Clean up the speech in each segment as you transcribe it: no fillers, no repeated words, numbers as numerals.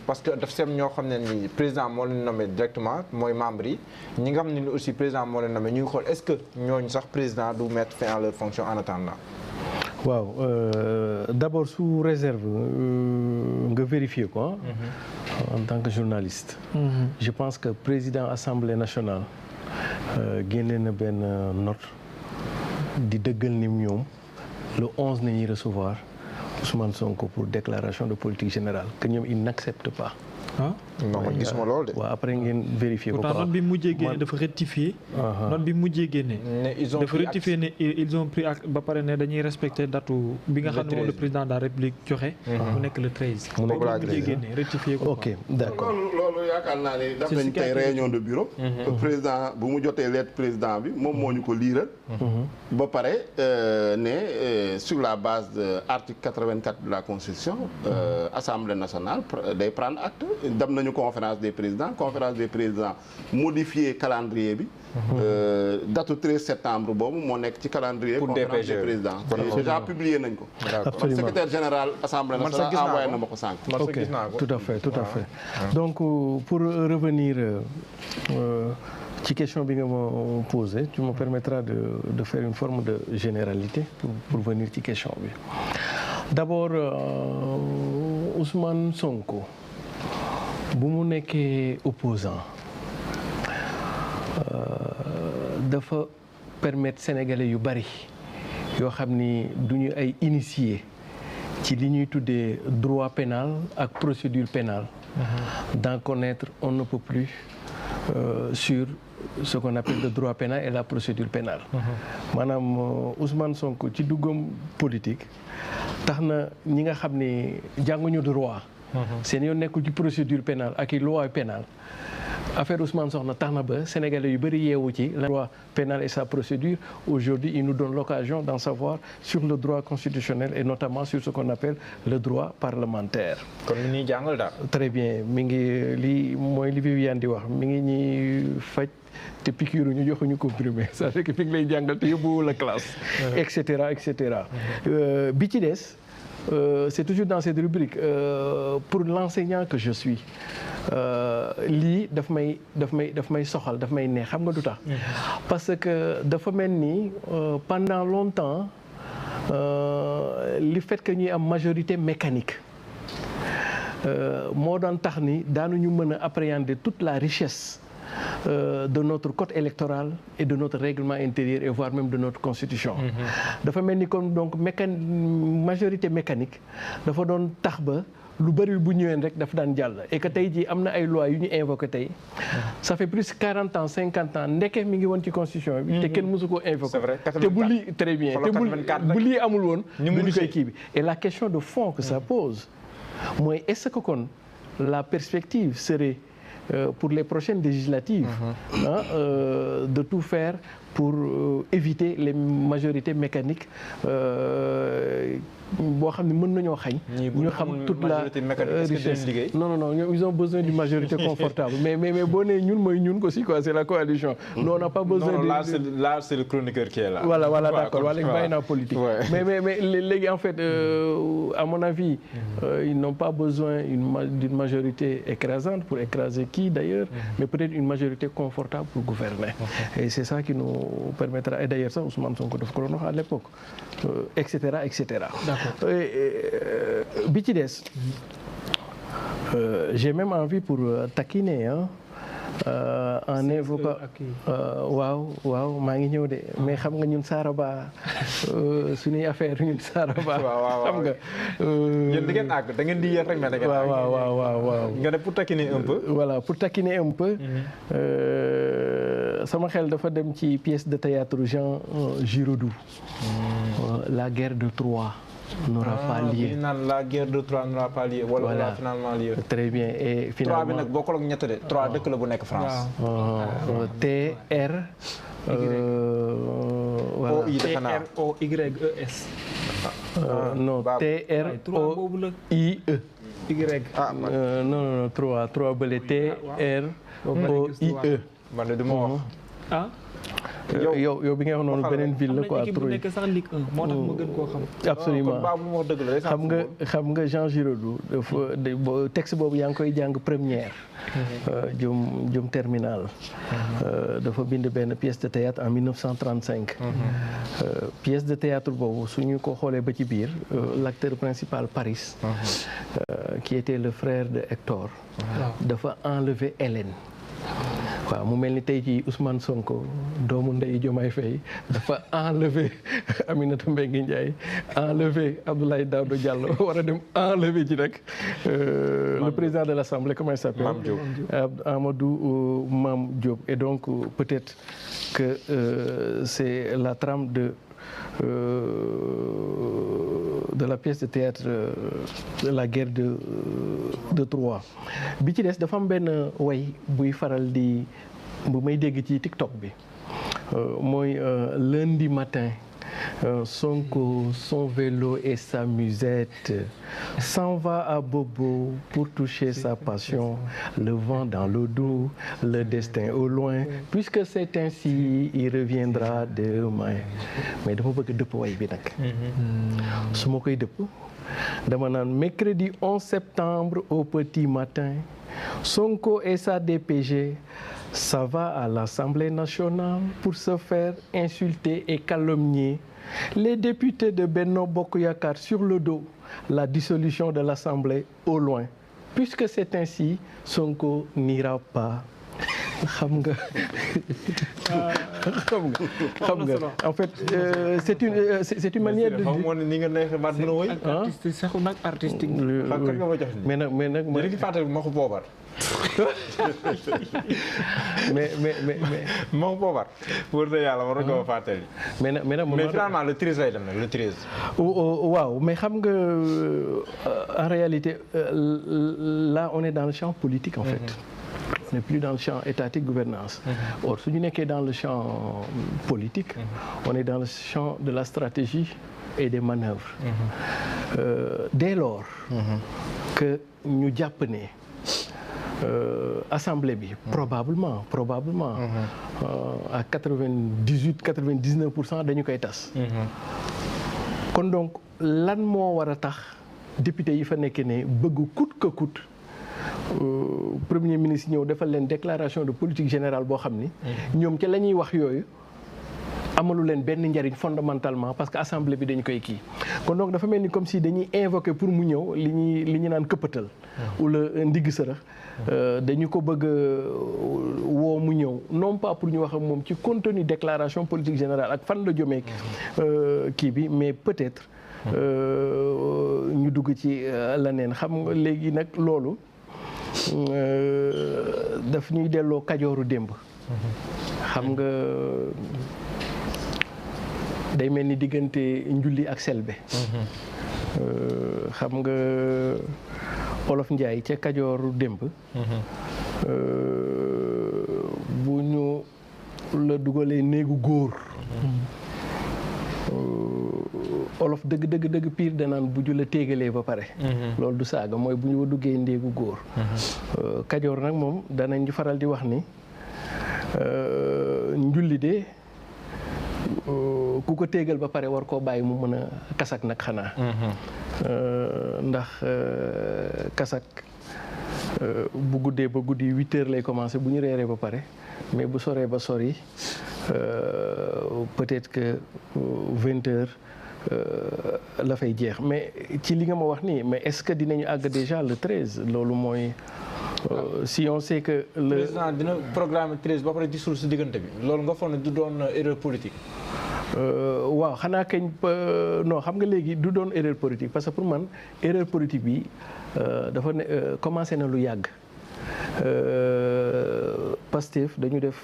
parce que daf seem ñoo xam ne ni président moo leen nommé directement mooy membre yi ñi nga xam ne ni aussi président moo leen nommé ñu ngi xool est-ce que ñooñu sax président du mettre fin à leur fonction en attendant. waaw d'abord sous réserve nga vérifier quoi. En tant que journaliste. Je pense que président Assemblée nationale génne na benn note di dëggal ni ñoom le 11 nañuy recevoir Ousmane Sonko pour déclaration de politique générale que ñoom ils n'acceptent pas. ah non man gisuma loolu de. waaw après ngeen vérifier ko. pourtant note bi mujjee génne dafa rectifier. note bi mujjee génne. dafa rectifier ne ils ont pris ak ba pare ne dañuy respecter datu bi nga xam ne moom le président de la République joxe. mu nekk le 13. mu nekk le 13 mujjee génne rectifier ko. ok d'accord loolu yaakaar naa ne def nañ tey réunion de bureau. président bu mu jotee lettre président bi moom moo ñu ko liiral. ba pare ne sur la base de article 84 de la constitution. Assemblée nationale day prendre acte. dem nañu conférence des présidents modifier calendrier bi. date 13 septembre boobu moo nekk ci calendrier. pour conférence des présidents. déjà publié nañ ko. absolument secrétaire général assemblée nationale envoyé na ma ko sànq. ok tout à fait. donc pour revenir ci question bi nga ma posé tu me permettras de faire une forme de généralité pour venir ci question bi d'abord Ousmane Sonko. bu mu nekkee opposant dafa permettre sénégalais yu bari yoo xam ni duñu ay initiés ci li ñuy tuddee droit pénal ak procédure pénale d'en connaître on ne peut plus sur ce qu'on appelle le droit pénal et la procédure pénale maanaam Ousmane Sonko ci duggam politique tax na ñi nga xam ni jànguñu droit seen yoon nekkul ci procédure pénale ak i loi pénale affaire Ousmane Sonko tax na ba sénégalais yu bëri yeewu ci la loi pénale et sa procédure aujourd'hui il nous donne l'occasion d'en savoir sur le droit constitutionnel et notamment sur ce qu'on appelle le droit parlementaire. kon mi ngi jàngal daal. très bien mi ngi lii mooy li Viviane di wax mi ngi ñuy faj te piqûre ñu joxuñu comprimé c'est-à-dire que mi ngi lay jàngal te yóbbu la classe. et cetera et cetera. bi ci des. C'est toujours dans cette rubrique pour l'enseignant que je suis lii daf may soxal daf may neex xam nga du tax parce que dafa mel ni pendant longtemps li fait que ñuy am majorité mécanique moo doon tax ni daanuñu mën a appréhender toute la richesse de notre code électoral et de notre règlement intérieur et voire même de notre constitution. dafa mel ni comme donc majorité mécanique dafa doon tax ba lu bari bu ñëwee rek dafa daan jàll et que tey jii am na ay lois yu ñu invoqué tey ça fait plus de 40 ans 50 ans ndeke mi ngi woon ci constitution bi. te kenn mësu koo invoqué. c'est vrai te bu lii très bien te bu lii amul woon. ñu ngi koy kii bi et la question de fond que ça pose mooy est-ce que kon la perspective serait pour les prochaines législatives de tout faire pour éviter les majorités mécaniques boo xam ne mën nañoo xañ ñu xam toute la richesse non ils ont besoin d'une majorité confortable mais boo nee ñun mooy ñun aussi quoi c'est la coalition nous on n'a pas besoin de là c'est le chroniqueur qui est là voilà d'accord wala léegi bàyyi naa politique mais léegi en fait à mon avis ils n'ont pas besoin d'une majorité écrasante pour écraser qui d'ailleurs mais peut-être une majorité confortable pour gouverner et c'est ça qui nous permettra et d'ailleurs ça Ousmane Sonko daf ko doon wax à l'époque et cetera bi ci des j'ai même envie pour taquiner en évoquant waaw maa ngi ñëw de mais xam nga ñun Saraba suñuy affaire ñun Saraba xam nga yéen di ngeen àgg da ngeen di yéen rek mais da ngeen waaw nga ne pour taquiner un peu voilà pour taquiner un peu sama xel dafa dem ci pièce de théâtre Jean Giraudoux la guerre de Troie n'aura pas lieu. La guerre de Troie n'aura pas lieu. Voilà finalement lieu. Très bien et finalement. 3 bi nag bokkul ak ñett de 3 dëkk la bu nekk France. TR. voilà TROYES. non TROIE. non 3 bële TROIE. man de du ma wax. yow bi nga wax noonu beneen ville la quoi. bu nekk sax Ligue 1 moo tax ma gën koo xam. absolument xam nga Jean Giraudoux dafa texte boobu yaa ngi koy jàng première. jum terminal. dafa bind benn pièce de théâtre en 1935. pièce de théâtre boobu su ñu ko xoolee ba ci biir l'acteur principal Paris. qui était le frère de Hector. dafa enlever Hélène. waaw mu mel ni tey jii Ousmane Sonko doomu ndey Diomaye Faye dafa enlever Aminata Mbengue Ndiaye enlever Abdoulaye Daouda Diallo war a dem enlever ci nag le président de l'Assemblée comment il s'appelle Amadou Mame Diop et donc peut-être que c'est la trame de la pièce de théâtre de la guerre de Troie bi ci des dafa am benn way buy faral di bu may dégg ci TikTok bi mooy lundi matin Sonko son vélo et sa musette s'en va à Bobo pour toucher sa passion, le vent dans le dos, le destin au loin, puisque c'est ainsi il reviendra demain. mais dama bëgg dëpp way bi nag su ma koy dëpp dama naan mercredi 11 septembre au petit matin Sonko et sa DPG ça va à l'Assemblée nationale pour se faire insulter et calomnier les députés de Benno Bokk Yakaar sur le dos, la dissolution de l'Assemblée au loin. Puisque c'est ainsi, Sonko n'ira pas. xam nga en fait c'est une manière de dire ni nga neex baat mën a woy artiste sax nag artistique mais nag ma di fàttali ma ko boobar mais ma ko boobar wër na yàlla war nga ma fàttali mais finalement le 13 lay dem nag le 13 waaw mais xam nga en réalité là on est dans le champ politique en fait. On n'est plus dans le champ étatique gouvernance. Or su ñu nekkee dans le champ politique, on est dans le champ de la stratégie et des manœuvres. Dès lors que ñu jàpp ne assemblée bi probablement à 98-99% dañu koy tas. Kon donc lan moo war a tax député yi fa nekk ne bëgg coûte que coûte premier ministre ñëw defal leen déclaration de politique générale boo xam ni ñoom ca la ñuy wax yooyu amalu leen benn njariñ fondamentalement parce que assemblée bi dañ koy kii kon donc dafa mel ni comme si dañuy invoquer pour mu ñëw li ñu naan këppatal wala ndigg sërëx dañu ko bëgg woo mu ñëw non pas pour ñu wax ak moom ci contenu déclaration politique générale ak fan la jëmee kii bi mais peut-être ñu dugg ci leneen xam nga léegi nag loolu daf ñuy delloo kajooru démb. xam nga day mel ni diggante njulli ak selbe. xam nga Olof Njaay ca kajooru démb. bu ñu la dugalee néegu góor. Olof dëgg pire danaan bu ju la téegalee ba pare. loolu du saaga mooy bu ñu duggee ndéegu góor. Kajoor nag moom danañ faral di wax ni njulli de ku ko téegal ba pare war koo bàyyi mu mën a kasak nag xanaa. ndax kasak bu guddee ba guddi 8 heures lay commencer bu ñu reeree ba pare mais bu soree ba sori peut-être que 20 heures. la fay jeex mais ci li nga ma wax nii mais est-ce que dinañu àgg déjà le 13 loolu mooy si on sait que le président dina programme 13 ba pare disul si diggante bi loolu nga foog ne du doon erreur politique. waaw xanaa kañ non xam nga léegi du doon erreur politique parce que pour man erreur politique bi dafa ne commencé na lu yàgg Pastef dañu def.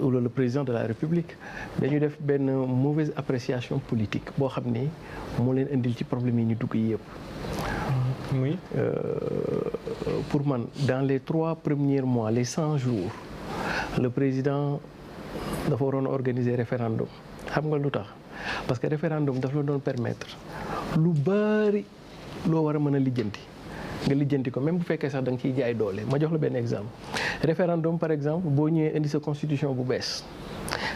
Wala le président de la République dañu def benn mauvaise appréciation politique boo xam ni moo leen indil ci problème yi ñu dugg yi yëpp. muy pour man dans les 3 premiers mois les 100 jours le président dafa waroon organiser référendum xam nga lu tax parce que référendum daf la doon permettre lu bari loo war a mën a lijjanti. nga lijjanti ko même bu fekkee sax da nga ciy jaay doole ma jox la benn exemple référendum par exemple boo ñëwee indi sa constitution bu bees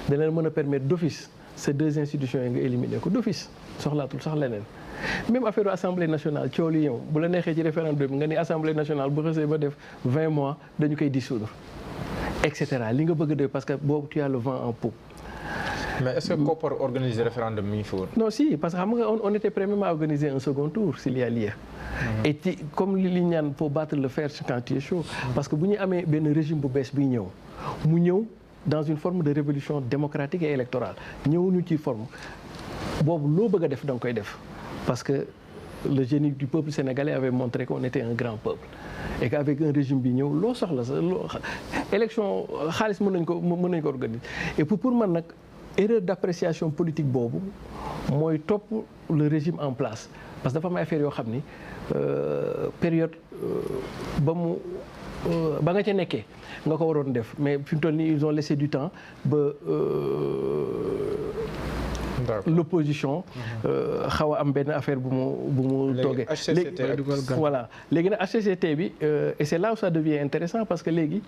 da leen mën a permettre d'office ces deux institutions yi nga éliminer ko d'office soxlaatul sax leneen. même affaire assemblée nationale coow li yow bu la neexee ci référendum nga ni assemblée nationale bu xasee ba def 20 mois dañu koy dissoudre et cetera li nga bëgg a def parce que boobu tu as le vent en poupe. mais est-ce que koppar organiser référendum mi ngi fi woon. non si parce que xam nga on était prêt même à organiser un second tour s'il y a lieu. et ci comme li ñaan faut battre le fer quand il est chaud. parce que bu ñu amee benn régime bu bees biy ñëw mu ñëw dans une forme de révolution démocratique et électorale ñëwuñu ci forme boobu loo bëgg a def da nga koy def parce que le génie du peuple sénégalais avait montré qu'on était un grand peuple et qu'avec un régime bi ñëw loo soxla sa élection xaalis mën nañ ko organiser et pour man nag erreur d'appréciation politique boobu mooy topp le régime en place parce que dafa am affaire yoo xam ni période ba nga ca nekkee nga ko waroon def mais fi mu toll nii ils ont laissé du temps ba l'opposition xaw a am benn affaire bu mu toogee voilà léegi nag HCCT bi et c'est là où ça devient intéressant parce que léegi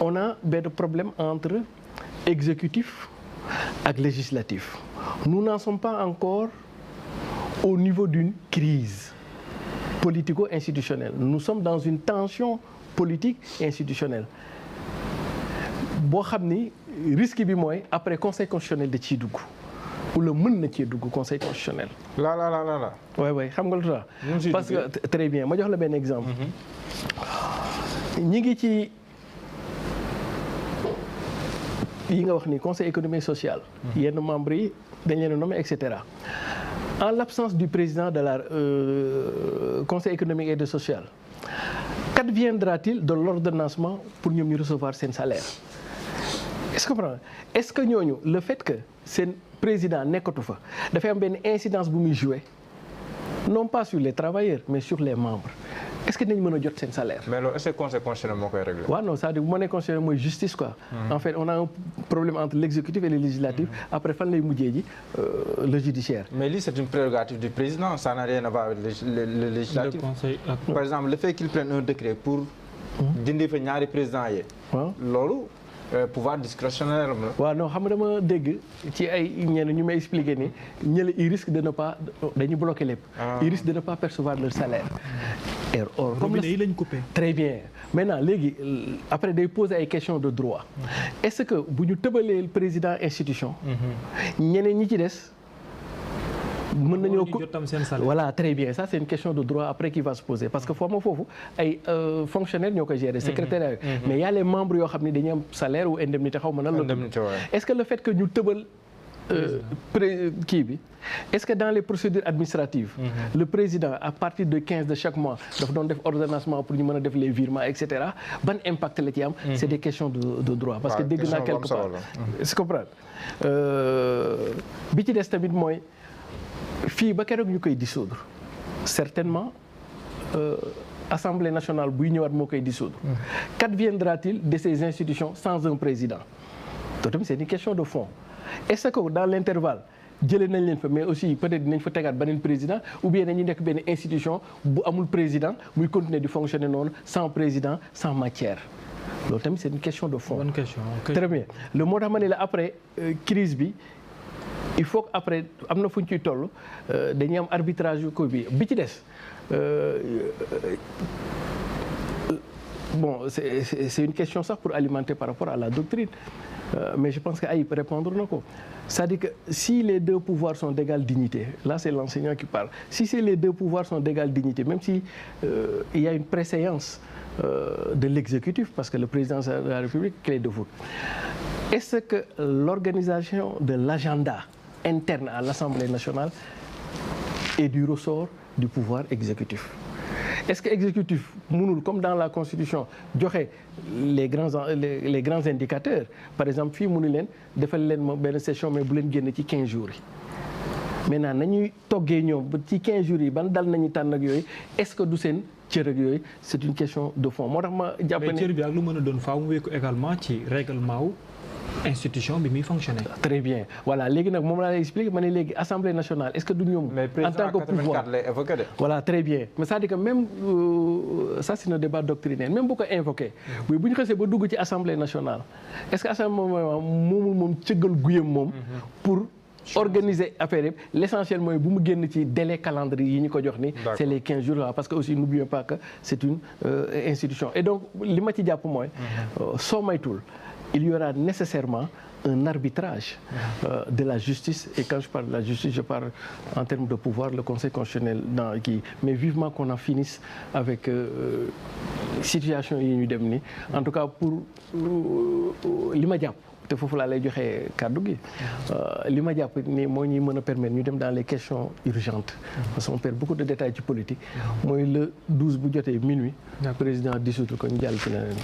on a benn problème entre exécutif ak législatif nous n'en sommes pas encore au niveau d'une crise politico-institutionnelle nous sommes dans une tension politique et institutionnelle boo xam ni risque bi mooy après conseil constitutionnel da ciy dugg wala mën na cee dugg conseil constitutionnel. la. waay xam nga lu tax parce que très bien ma jox la benn exemple. ñi ngi ci yi nga wax ni conseil économique et social. yenn membres yi dañ leen a nommé et cetera. en l'absence du président de la conseil économique et social. qu'adviendra-t-il de l'ordonnancement pour ñoom ñu recevoir seen salaire. est-ce que comprendre est-ce que ñooñu le fait que seen président nekkatu fa dafay am benn incidence bu muy jouer non pas sur les travailleurs mais sur les membres est-ce que dinañ mën a jot seen salaire. mais loolu est-ce que conseil constitutionnel moo koy régler. waaw non c'est-à-dire bu ma nee constitutionnel mooy justice quoi. En fait on a un problème entre l'exécutif et le législatif. Après fan lay mujjee ji le judiciaire. mais lii c'est une prérogative du président ça n'a rien à voir avec le législatif. Par exemple le fait qu'il prenne un décret pour. dindi fa ñaari présidents yi. waaw loolu. pouvoir discrétionnaire am la. waaw non xam nga dama dégg ci ay ñenn ñu may expliquer ni ñële ils risquent de ne pas dañu bloquer lépp. Ils risquent de ne pas percevoir leur salaire. or comme yi lañ coupé. très bien maintenant léegi après day poser ay questions de droit. est-ce que bu ñu tëbalee président institution. ñeneen ñi ci des. mën nañoo voilà très bien ça c'est une question de droit après qui va se poser parce que foofu ay fonctionnaires ñoo koy gérer secrétaire mais y a les membres yoo xam ne dañuy am salaire ou indemnité xaw ma nan la est-ce que le fait que ñu tëbal kii bi est-ce que dans les procédures administratives le président à partir de 15 de chaque mois dafa doon def ordonnancement pour ñu mën a def les virements et cetera ban impact la ci am c'est des questions de droit parce que dégg naa quelque part est-ce que comprendre bi ci des tamit mooy fii ba keroog ñu koy dissoudre certainement Assemblée nationale buy ñëwaat moo koy dissoudre. Qu'adviendra-t-il de ces institutions sans un président? Totem c'est une question de fond. Est-ce que dans l'intervalle jëlee nañ leen fa mais aussi peut-être dinañ fa tegaat beneen président ou bien dañuy nekk benn institution bu amul président muy continuer di fonctionner noonu sans président sans matière. loolu tamit c'est une question de fond. Bonne question. Très bien le moo tax ma ne la après crise bi. il faut que après am na fu ñu ciy toll dañuy am arbitrage yu ko bi ci des bon c'est une question sax pour alimenter par rapport à la doctrine mais je pense que Ayib répondre na ko c'est-à-dire que si les deux pouvoirs sont d'égale dignité là c'est l'enseignant qui parle si les deux pouvoirs sont d'égale dignité même si il y a une préséance de l'exécutif parce que le président de la République clé de voûte est-ce que l'organisation de l'agenda interne à l'Assemblée nationale est du ressort du pouvoir exécutif? Est-ce que exécutif mënul comme dans la Constitution joxe les grands indicateurs par exemple fii mënu leen defal leen ma benn session mais bu leen génn ci 15 jours yi maintenant nañuy toggee ñoom ba ci 15 jours yi ban dal nañu tànn ak yooyu est-ce que du seen cër ak yooyu c'est une question de fond moo tax ma jàpp ne mais cër bi ak lu mën a doon faaw mu wékku également ci règlement wu institution bi muy fonctionner. très bien voilà léegi nag moom laa lay expliquer ma ne léegi assemblée nationale est-ce que du ñoom. en tant que pouvoir lay évoqué de. voilà très bien mais c'est-à-dire que même ça c'est un débat doctrinaire même bu ko invoqué. bu ñu xasee ba dugg ci assemblée nationale est-ce que assemblée moom cëggal guyam moom. pour organiser affaire yëpp l'essentiel mooy bu mu génn ci délai calendrier yi ñu ko jox ni c'est les 15 jours là parce que aussi n'oublions pas que c'est une institution et donc li ma ci jàpp mooy soo maytul il y aura nécessairement un arbitrage de la justice et quand je parle de la justice je parle en termes de pouvoir le Conseil constitutionnel dans kii mais vivement qu'on en finisse avec situation yi ñu dem ni en tout cas pour li ma jàpp te foofu laa lay joxe kàddu gi li ma jàpp ni moo ñuy mën a permettre ñu dem dans les questions urgentes parce qu'on perd beaucoup de détails ci politique mooy le 12 bu jotee minuit président dissoudre ko ñu jàll ci leneen